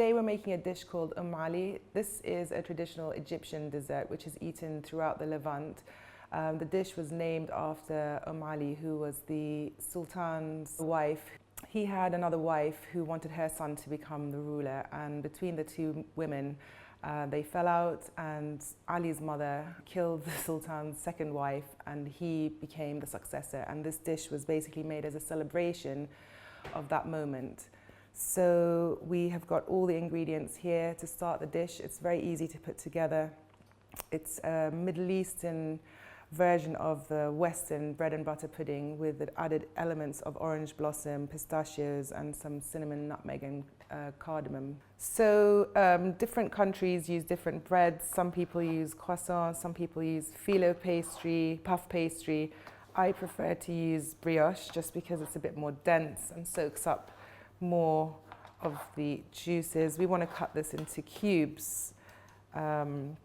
today we're making a dish called umali. This is a traditional Egyptian dessert which is eaten throughout the Levant. The dish was named after Ali, who was the Sultan's wife. He had another wife who wanted her son to become the ruler, and between the two women, they fell out, and Ali's mother killed the Sultan's second wife, and he became the successor. And this dish was basically made as a celebration of that moment. So we have got all the ingredients here to start the dish. It's very easy to put together. It's a Middle Eastern version of the Western bread and butter pudding with the added elements of orange blossom, pistachios, and some cinnamon, nutmeg, and cardamom. So different countries use different breads. Some people use croissants, some people use phyllo pastry, puff pastry. I prefer to use brioche just because it's a bit more dense and soaks up more of the juices. We want to cut this into cubes that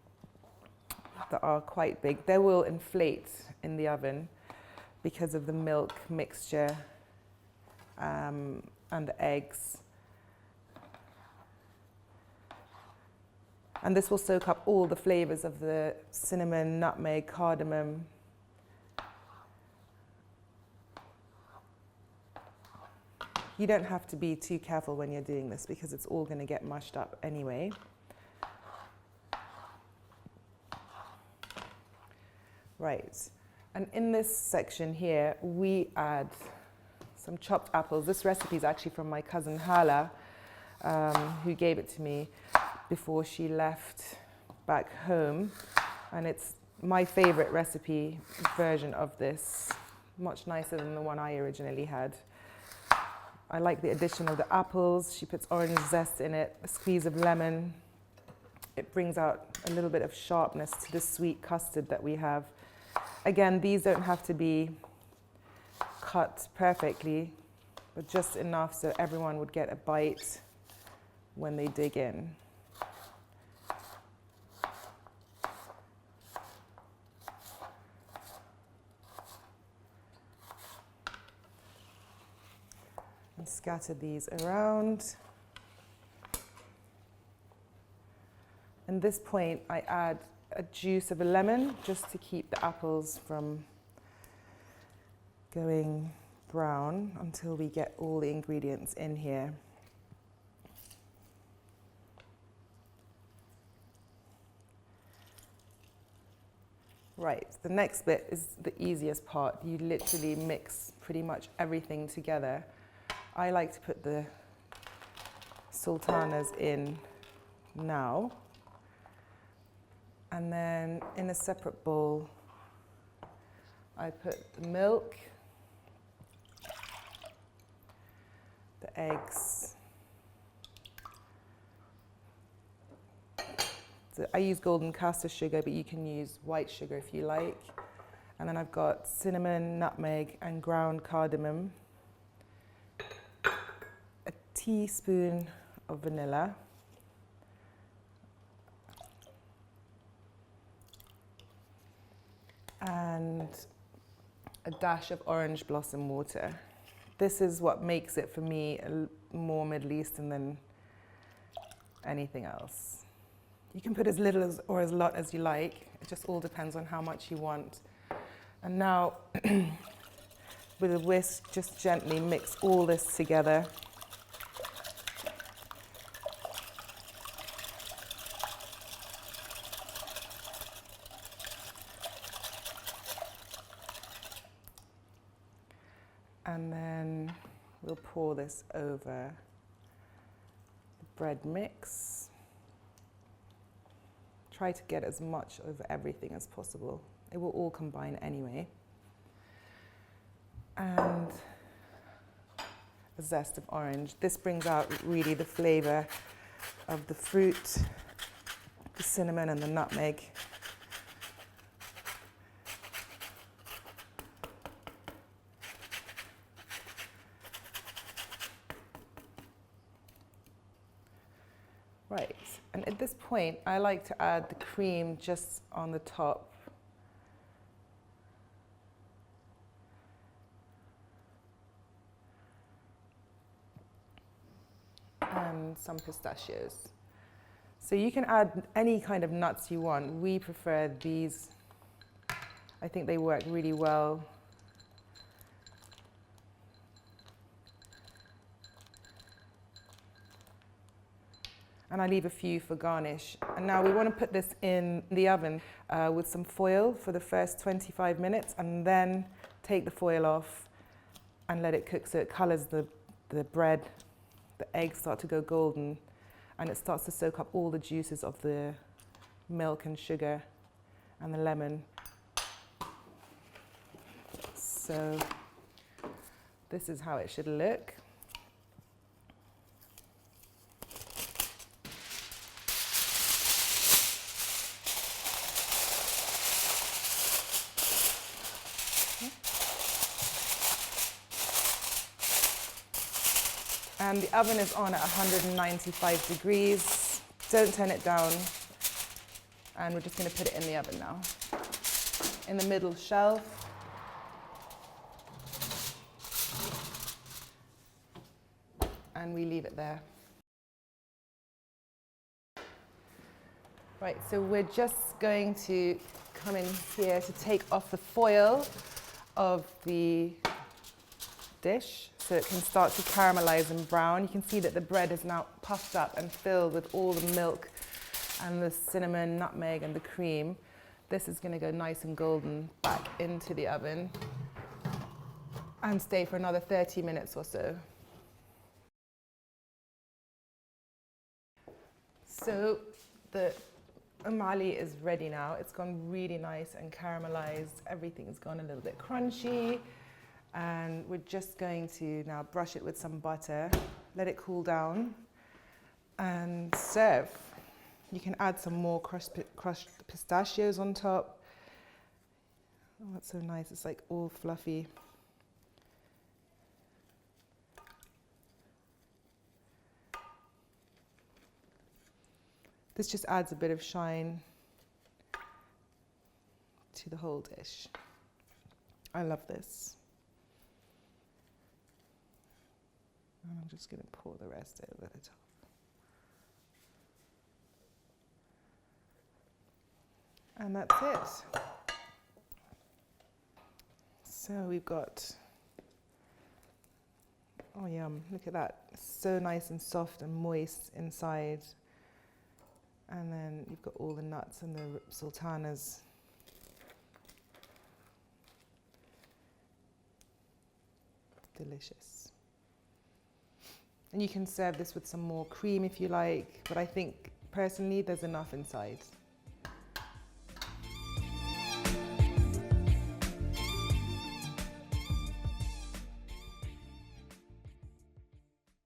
are quite big. They will inflate in the oven because of the milk mixture and the eggs. And this will soak up all the flavors of the cinnamon, nutmeg, cardamom. You don't have to be too careful when you're doing this because it's all going to get mushed up anyway. Right, and in this section here, we add some chopped apples. This recipe is actually from my cousin Hala, who gave it to me before she left back home. And it's my favorite recipe version of this, much nicer than the one I originally had. I like the addition of the apples. She puts orange zest in it, a squeeze of lemon. It brings out a little bit of sharpness to the sweet custard that we have. Again, these don't have to be cut perfectly, but just enough so everyone would get a bite when they dig in. And scatter these around. At this point, I add a juice of a lemon just to keep the apples from going brown until we get all the ingredients in here. Right, the next bit is the easiest part. You literally mix pretty much everything together. I like to put the sultanas in now. And then in a separate bowl, I put the milk, the eggs. So I use golden castor sugar, but you can use white sugar if you like. And then I've got cinnamon, nutmeg, and ground cardamom. A teaspoon of vanilla. And a dash of orange blossom water. This is what makes it, for me, more Middle Eastern than anything else. You can put as little or as lot as you like. It just all depends on how much you want. And now, with a whisk, just gently mix all this together. And then we'll pour this over the bread mix. Try to get as much over everything as possible. It will all combine anyway. And a zest of orange. This brings out really the flavor of the fruit, the cinnamon and the nutmeg. Right, and at this point, I like to add the cream just on the top. and some pistachios. So you can add any kind of nuts you want. We prefer these. I think they work really well. And I leave a few for garnish. And now we want to put this in the oven with some foil for the first 25 minutes, and then take the foil off and let it cook so it colors the bread. The eggs start to go golden, and it starts to soak up all the juices of the milk and sugar and the lemon. So this is how it should look. And the oven is on at 195 degrees. Don't turn it down. And we're just going to put it in the oven now. In the middle shelf. And we leave it there. Right, so we're just going to come in here to take off the foil of the dish so it can start to caramelize and brown. You can see that the bread is now puffed up and filled with all the milk and the cinnamon, nutmeg and the cream. This is going to go nice and golden back into the oven and stay for another 30 minutes or so. So the Ali is ready now. It's gone really nice and caramelized. Everything's gone a little bit crunchy. And we're just going to now brush it with some butter, let it cool down, and serve. You can add some more crushed pistachios on top. Oh, that's so nice. It's like all fluffy. This just adds a bit of shine to the whole dish. I love this. And I'm just going to pour the rest over the top. And that's it. So we've got, oh yum, look at that. It's so nice and soft and moist inside. And then you've got all the nuts and the sultanas. Delicious. And you can serve this with some more cream if you like, but I think personally there's enough inside.